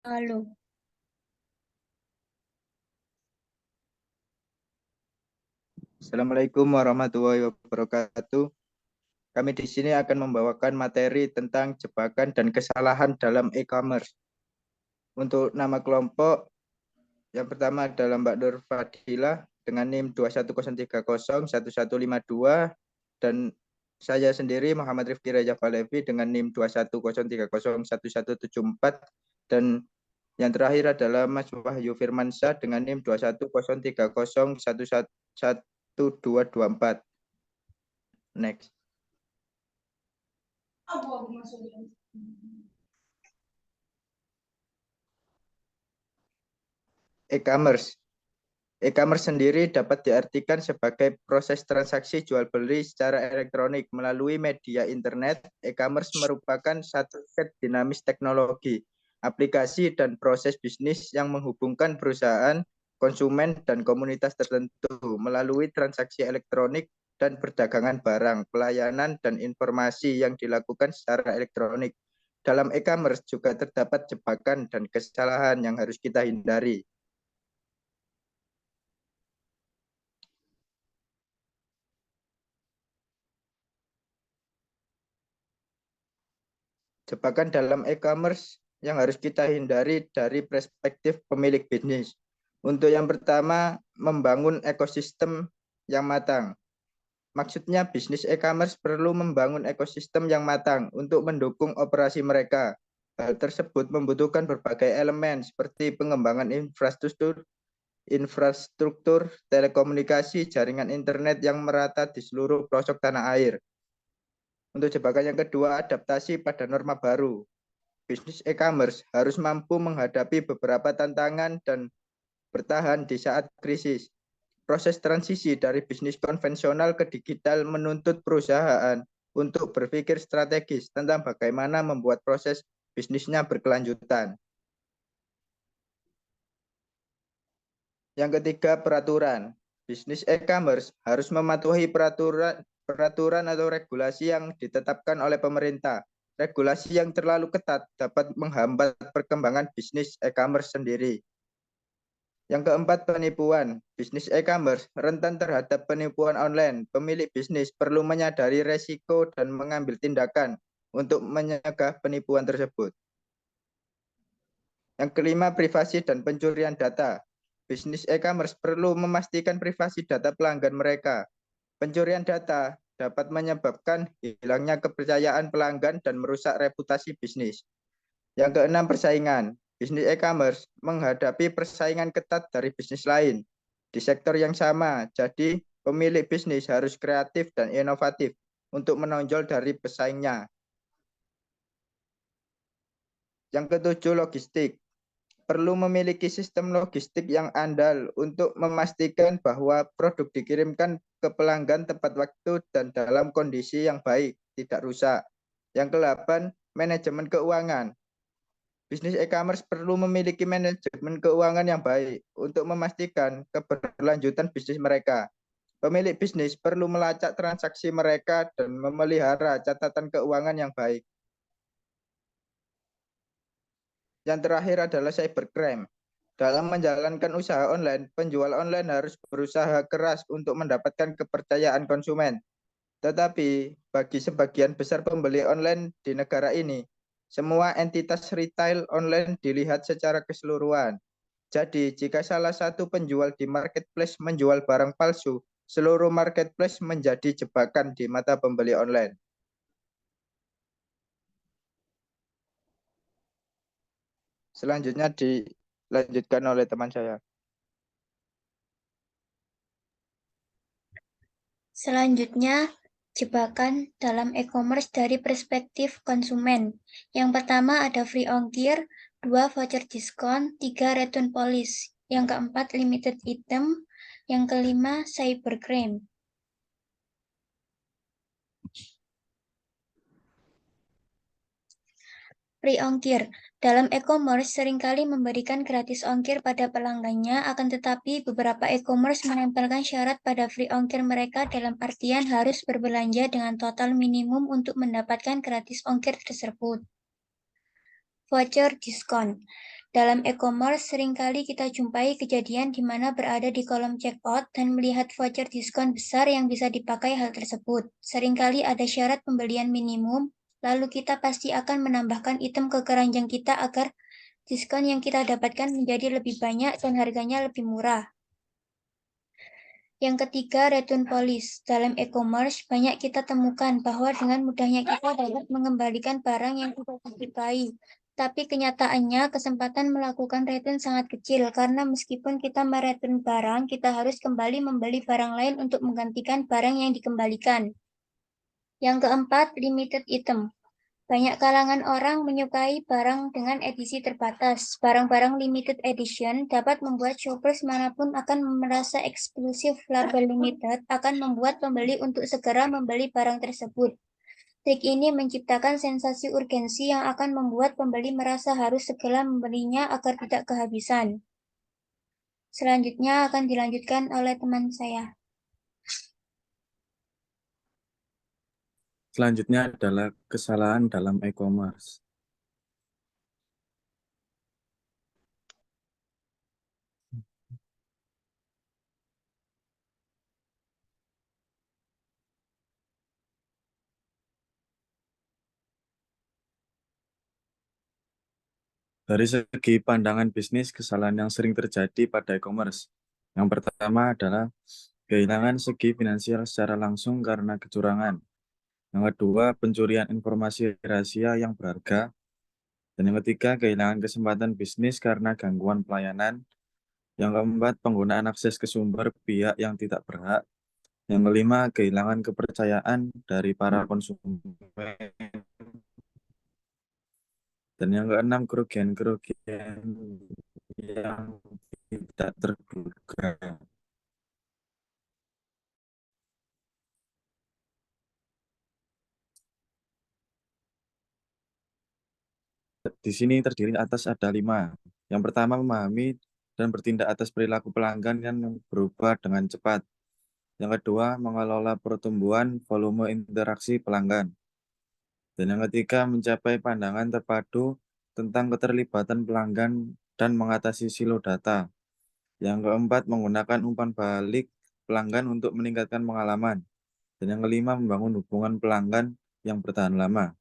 Halo. Assalamualaikum warahmatullahi wabarakatuh. Kami di sini akan membawakan materi tentang jebakan dan kesalahan dalam e-commerce. Untuk nama kelompok, yang pertama adalah Mbak Nur Fadila dengan NIM 210301152 dan saya sendiri Muhammad Rifki Raja Falevi dengan NIM 210301174 dan yang terakhir adalah Mas Wahyu Firmansyah dengan NIM 21030111224. Next. E-commerce. E-commerce sendiri dapat diartikan sebagai proses transaksi jual beli secara elektronik melalui media internet. E-commerce merupakan satu set dinamis teknologi, aplikasi dan proses bisnis yang menghubungkan perusahaan, konsumen dan komunitas tertentu melalui transaksi elektronik dan perdagangan barang, pelayanan dan informasi yang dilakukan secara elektronik. Dalam e-commerce juga terdapat jebakan dan kesalahan yang harus kita hindari. Jebakan dalam e-commerce yang harus kita hindari dari perspektif pemilik bisnis. Untuk yang pertama, membangun ekosistem yang matang. Maksudnya bisnis e-commerce perlu membangun ekosistem yang matang untuk mendukung operasi mereka. Hal tersebut membutuhkan berbagai elemen seperti pengembangan infrastruktur telekomunikasi, jaringan internet yang merata di seluruh pelosok tanah air. Untuk jebakan yang kedua, adaptasi pada norma baru. Bisnis e-commerce harus mampu menghadapi beberapa tantangan dan bertahan di saat krisis. Proses transisi dari bisnis konvensional ke digital menuntut perusahaan untuk berpikir strategis tentang bagaimana membuat proses bisnisnya berkelanjutan. Yang ketiga, peraturan. Bisnis e-commerce harus mematuhi peraturan atau regulasi yang ditetapkan oleh pemerintah. Regulasi yang terlalu ketat dapat menghambat perkembangan bisnis e-commerce sendiri. Yang keempat, penipuan. Bisnis e-commerce rentan terhadap penipuan online. Pemilik bisnis perlu menyadari resiko dan mengambil tindakan untuk mencegah penipuan tersebut. Yang kelima, privasi dan pencurian data. Bisnis e-commerce perlu memastikan privasi data pelanggan mereka. Pencurian data dapat menyebabkan hilangnya kepercayaan pelanggan dan merusak reputasi bisnis. Yang keenam, persaingan. Bisnis e-commerce menghadapi persaingan ketat dari bisnis lain di sektor yang sama. Jadi, pemilik bisnis harus kreatif dan inovatif untuk menonjol dari pesaingnya. Yang ketujuh, logistik. Perlu memiliki sistem logistik yang andal untuk memastikan bahwa produk dikirimkan ke pelanggan tepat waktu dan dalam kondisi yang baik, tidak rusak. Yang kedelapan, manajemen keuangan. Bisnis e-commerce perlu memiliki manajemen keuangan yang baik untuk memastikan keberlanjutan bisnis mereka. Pemilik bisnis perlu melacak transaksi mereka dan memelihara catatan keuangan yang baik. Yang terakhir adalah cybercrime. Dalam menjalankan usaha online, penjual online harus berusaha keras untuk mendapatkan kepercayaan konsumen. Tetapi bagi sebagian besar pembeli online di negara ini, semua entitas retail online dilihat secara keseluruhan. Jadi, jika salah satu penjual di marketplace menjual barang palsu, seluruh marketplace menjadi jebakan di mata pembeli online. Selanjutnya dilanjutkan oleh teman saya. Selanjutnya, jebakan dalam e-commerce dari perspektif konsumen. Yang pertama ada free ongkir, 2 voucher diskon, 3 return policy. Yang keempat limited item, yang kelima cybercrime. Free ongkir. Dalam e-commerce seringkali memberikan gratis ongkir pada pelanggannya, akan tetapi beberapa e-commerce menempelkan syarat pada free ongkir mereka dalam artian harus berbelanja dengan total minimum untuk mendapatkan gratis ongkir tersebut. Voucher diskon. Dalam e-commerce, seringkali kita jumpai kejadian di mana berada di kolom checkout dan melihat voucher diskon besar yang bisa dipakai hal tersebut. Seringkali ada syarat pembelian minimum, lalu kita pasti akan menambahkan item ke keranjang kita agar diskon yang kita dapatkan menjadi lebih banyak dan harganya lebih murah. Yang ketiga, return policy. Dalam e-commerce, banyak kita temukan bahwa dengan mudahnya kita dapat mengembalikan barang yang tidak disukai. Tapi kenyataannya, kesempatan melakukan return sangat kecil karena meskipun kita mereturn barang, kita harus kembali membeli barang lain untuk menggantikan barang yang dikembalikan. Yang keempat, limited item. Banyak kalangan orang menyukai barang dengan edisi terbatas. Barang-barang limited edition dapat membuat shoppers manapun akan merasa eksklusif. Label limited akan membuat pembeli untuk segera membeli barang tersebut. Trik ini menciptakan sensasi urgensi yang akan membuat pembeli merasa harus segera membelinya agar tidak kehabisan. Selanjutnya akan dilanjutkan oleh teman saya. Selanjutnya adalah kesalahan dalam e-commerce. Dari segi pandangan bisnis, kesalahan yang sering terjadi pada e-commerce. Yang pertama adalah kehilangan segi finansial secara langsung karena kecurangan. Yang kedua, pencurian informasi rahasia yang berharga. Dan yang ketiga, kehilangan kesempatan bisnis karena gangguan pelayanan. Yang keempat, penggunaan akses ke sumber pihak yang tidak berhak. Yang kelima, kehilangan kepercayaan dari para konsumen. Dan yang keenam, kerugian-kerugian yang tidak terduga. Di sini terdiri atas ada 5. Yang pertama, memahami dan bertindak atas perilaku pelanggan yang berubah dengan cepat. Yang kedua, mengelola pertumbuhan volume interaksi pelanggan. Dan yang ketiga, mencapai pandangan terpadu tentang keterlibatan pelanggan dan mengatasi silo data. Yang keempat, menggunakan umpan balik pelanggan untuk meningkatkan pengalaman. Dan yang kelima, membangun hubungan pelanggan yang bertahan lama.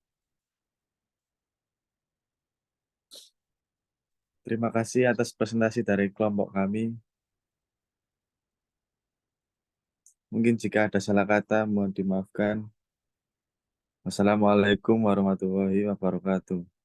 Terima kasih atas presentasi dari kelompok kami. Mungkin jika ada salah kata, mohon dimaafkan. Wassalamualaikum warahmatullahi wabarakatuh.